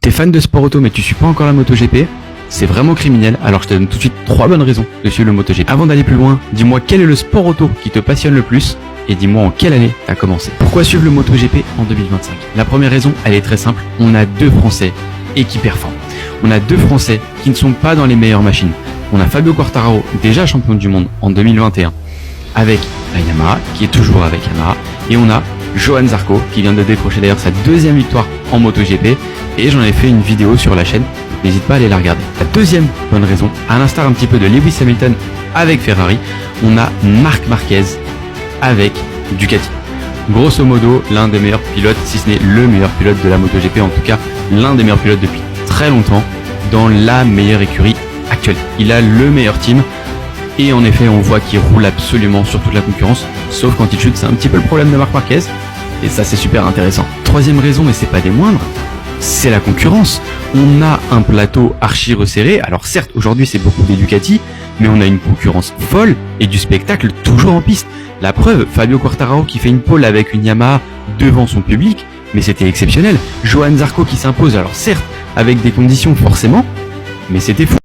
T'es fan de sport auto mais tu suis pas encore la MotoGP? C'est vraiment criminel, alors je te donne tout de suite 3 bonnes raisons de suivre le MotoGP. Avant d'aller plus loin, dis-moi quel est le sport auto qui te passionne le plus et dis-moi en quelle année t'as commencé. Pourquoi suivre le MotoGP en 2025? La première raison, elle est très simple, on a deux Français et qui performent. On a deux Français qui ne sont pas dans les meilleures machines. On a Fabio Quartararo, déjà champion du monde en 2021 avec la Yamaha, qui est toujours avec Yamaha, et on a Johann Zarco qui vient de décrocher d'ailleurs sa deuxième victoire en MotoGP, et j'en ai fait une vidéo sur la chaîne, n'hésite pas à aller la regarder. La deuxième bonne raison, à l'instar un petit peu de Lewis Hamilton avec Ferrari, on a Marc Marquez avec Ducati. Grosso modo, l'un des meilleurs pilotes, si ce n'est le meilleur pilote de la MotoGP, en tout cas l'un des meilleurs pilotes depuis très longtemps, dans la meilleure écurie actuelle. Il a le meilleur team, et en effet on voit qu'il roule absolument sur toute la concurrence, sauf quand il chute, c'est un petit peu le problème de Marc Marquez, et ça c'est super intéressant. Troisième raison, et c'est pas des moindres, c'est la concurrence. On a un plateau archi resserré, alors certes aujourd'hui c'est beaucoup des Ducati, mais on a une concurrence folle et du spectacle toujours en piste. La preuve, Fabio Quartararo qui fait une pole avec une Yamaha devant son public, mais c'était exceptionnel. Johann Zarco qui s'impose, alors certes avec des conditions forcément, mais c'était fou.